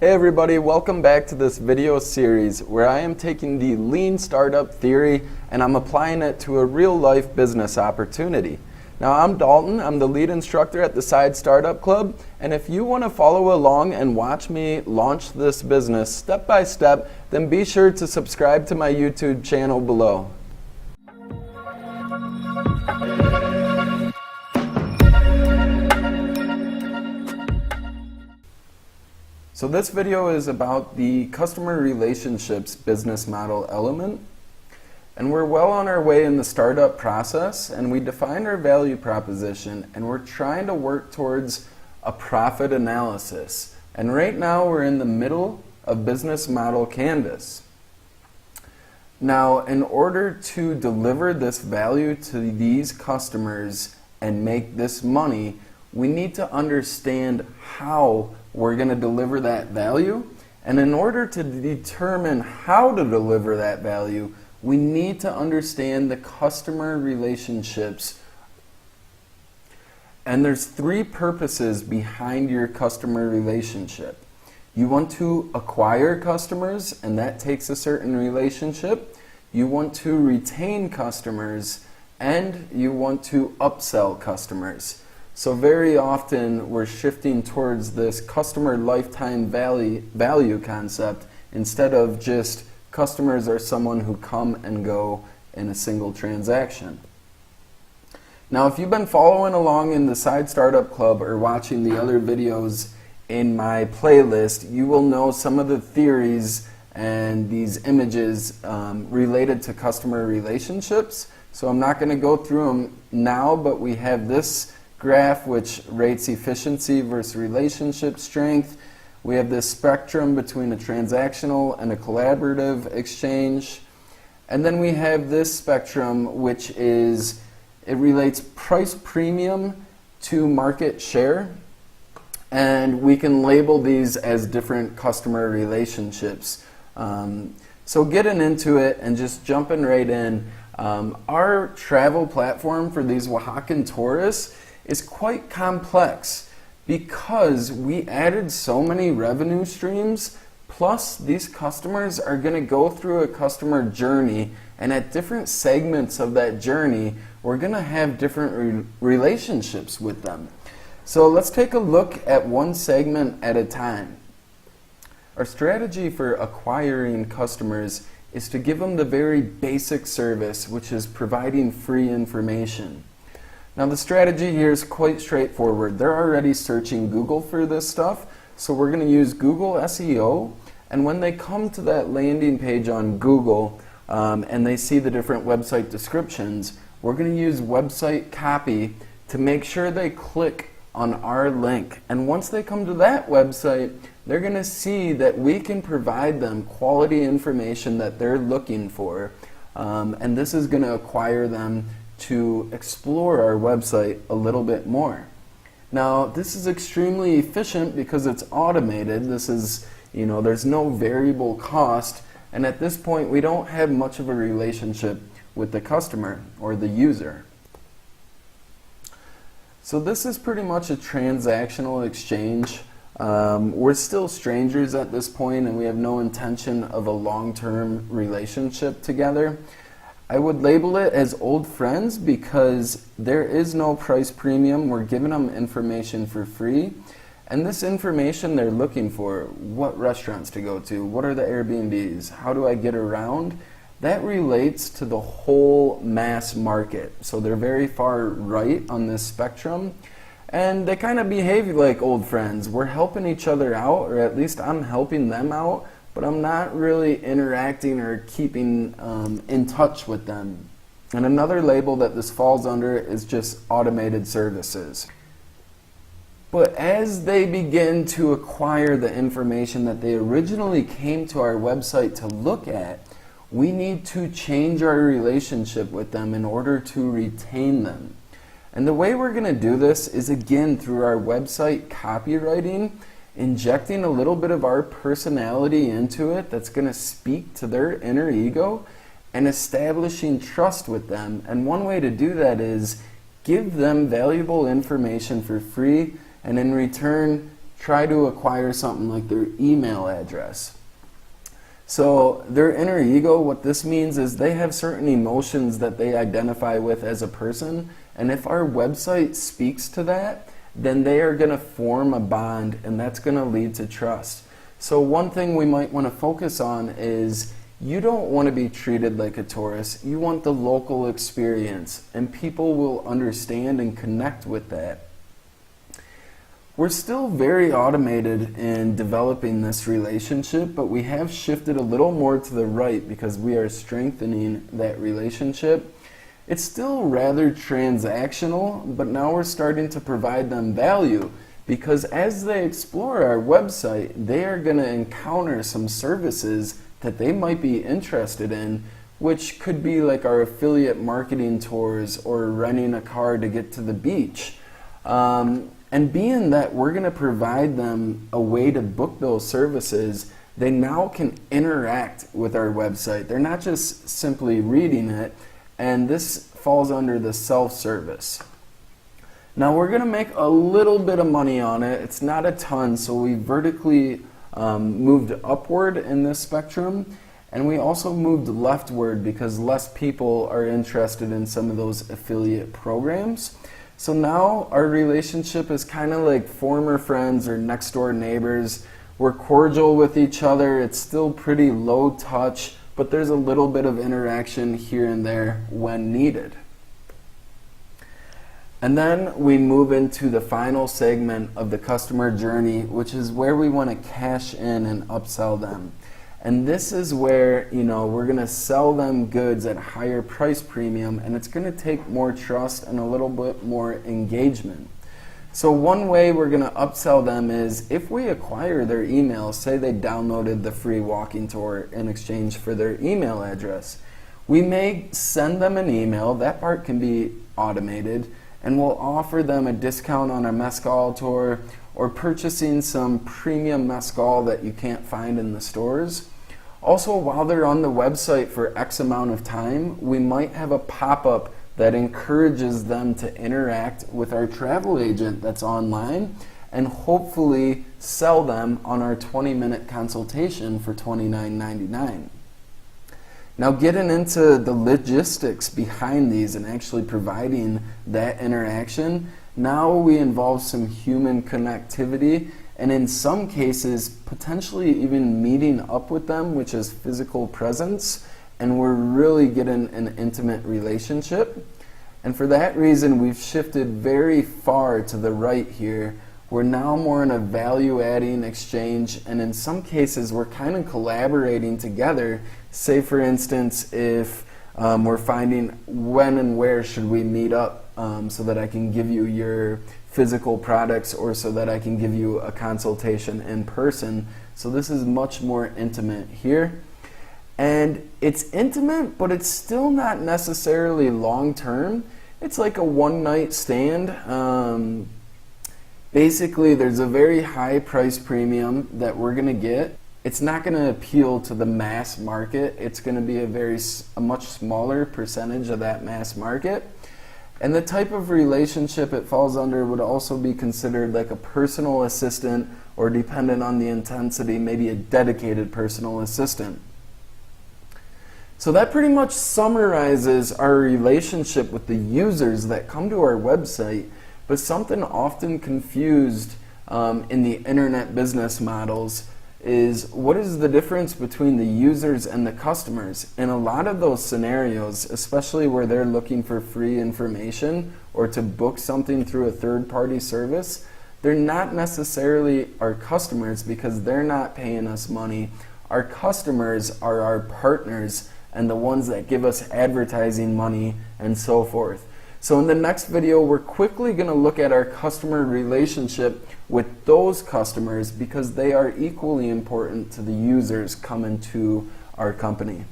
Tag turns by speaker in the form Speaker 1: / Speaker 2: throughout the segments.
Speaker 1: Hey everybody, welcome back to this video series where I am taking the lean startup theory and I'm applying it to a real life business opportunity. Now I'm Dalton, I'm the lead instructor at the Side Startup Club, and if you want to follow along and watch me launch this business step by step, then be sure to subscribe to my YouTube channel below. So this video is about the customer relationships business model element. And we're well on our way in the startup process, and we defined our value proposition, and we're trying to work towards a profit analysis. And right now we're in the middle of business model canvas. Now, in order to deliver this value to these customers and make this money, we need to understand how we're going to deliver that value. And in order to determine how to deliver that value, we need to understand the customer relationships. And there's three purposes behind your customer relationship. You want to acquire customers, and that takes a certain relationship. You want to retain customers, and you want to upsell customers. So very often we're shifting towards this customer lifetime value concept instead of just customers are someone who come and go in a single transaction. Now, if you've been following along in the Side Startup Club or watching the other videos in my playlist, you will know some of the theories and these images related to customer relationships. So I'm not going to go through them now, but we have this graph which rates efficiency versus relationship strength. We have this spectrum between a transactional and a collaborative exchange. And then we have this spectrum which is, it relates price premium to market share. And we can label these as different customer relationships. So getting into it and just jumping right in, our travel platform for these Oaxacan tourists is quite complex because we added so many revenue streams, plus these customers are going to go through a customer journey, and at different segments of that journey we're going to have different relationships with them. So let's take a look at one segment at a time. Our strategy for acquiring customers is to give them the very basic service, which is providing free information. Now the strategy here is quite straightforward. They're already searching Google for this stuff, so we're going to use Google SEO, and when they come to that landing page on Google and they see the different website descriptions, we're going to use website copy to make sure they click on our link. And once they come to that website, they're going to see that we can provide them quality information that they're looking for, and this is going to acquire them to explore our website a little bit more. Now, this is extremely efficient because it's automated. This is, there's no variable cost, and at this point we don't have much of a relationship with the customer or the user. So this is pretty much a transactional exchange. We're still strangers at this point, and we have no intention of a long-term relationship together. I would label it as old friends because there is no price premium. We're giving them information for free, and this information they're looking for, what restaurants to go to, what are the Airbnbs, how do I get around, that relates to the whole mass market. So they're very far right on this spectrum, and they kind of behave like old friends. We're helping each other out, or at least I'm helping them out, but I'm not really interacting or keeping in touch with them. And another label that this falls under is just automated services. But as they begin to acquire the information that they originally came to our website to look at, we need to change our relationship with them in order to retain them. And the way we're going to do this is again through our website copywriting, injecting a little bit of our personality into it that's going to speak to their inner ego, and establishing trust with them. And one way to do that is give them valuable information for free, and in return try to acquire something like their email address. So their inner ego, what this means is they have certain emotions that they identify with as a person, and if our website speaks to that, then they are going to form a bond, and that's going to lead to trust. So one thing we might want to focus on is you don't want to be treated like a tourist. You want the local experience, and people will understand and connect with that. We're still very automated in developing this relationship, but we have shifted a little more to the right because we are strengthening that relationship. It's still rather transactional, but now we're starting to provide them value because as they explore our website, they are going to encounter some services that they might be interested in, which could be like our affiliate marketing tours or renting a car to get to the beach. And being that we're going to provide them a way to book those services, they now can interact with our website. They're not just simply reading it, and this falls under the self-service. Now we're going to make a little bit of money on it. It's not a ton, so we vertically moved upward in this spectrum, and we also moved leftward because less people are interested in some of those affiliate programs. So now our relationship is kind of like former friends or next door neighbors. We're cordial with each other. It's still pretty low touch, but there's a little bit of interaction here and there when needed. And then we move into the final segment of the customer journey, which is where we want to cash in and upsell them. And this is where, we're going to sell them goods at a higher price premium, and it's going to take more trust and a little bit more engagement. So one way we're going to upsell them is if we acquire their email, say they downloaded the free walking tour in exchange for their email address, we may send them an email. That part can be automated, and we'll offer them a discount on a mezcal tour or purchasing some premium mezcal that you can't find in the stores. Also, while they're on the website for X amount of time, we might have a pop-up that encourages them to interact with our travel agent that's online and hopefully sell them on our 20-minute consultation for $29.99. Now, getting into the logistics behind these and actually providing that interaction, now we involve some human connectivity and in some cases potentially even meeting up with them, which is physical presence, and we're really getting an intimate relationship. And for that reason, we've shifted very far to the right here. We're now more in a value-adding exchange, and in some cases we're kind of collaborating together. Say for instance, if we're finding when and where should we meet up so that I can give you your physical products or so that I can give you a consultation in person. So this is much more intimate here. And it's intimate, but it's still not necessarily long-term. It's like a one-night stand. Basically, there's a very high price premium that we're going to get. It's not going to appeal to the mass market. It's going to be a much smaller percentage of that mass market. And the type of relationship it falls under would also be considered like a personal assistant, or dependent on the intensity, maybe a dedicated personal assistant. So that pretty much summarizes our relationship with the users that come to our website, but something often confused in the internet business models is what is the difference between the users and the customers. In a lot of those scenarios, especially where they're looking for free information or to book something through a third-party service, they're not necessarily our customers because they're not paying us money. Our customers are our partners and the ones that give us advertising money and so forth. So in the next video, we're quickly going to look at our customer relationship with those customers because they are equally important to the users coming to our company.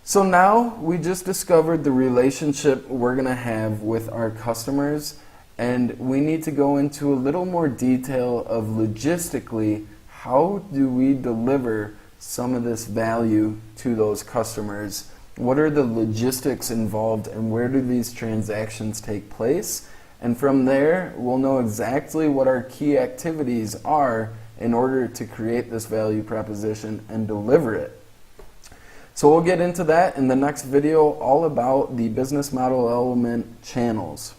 Speaker 1: So now we just discovered the relationship we're going to have with our customers, and we need to go into a little more detail of logistically how do we deliver some of this value to those customers. What are the logistics involved and where do these transactions take place? And from there, we'll know exactly what our key activities are in order to create this value proposition and deliver it. So we'll get into that in the next video, all about the business model element channels.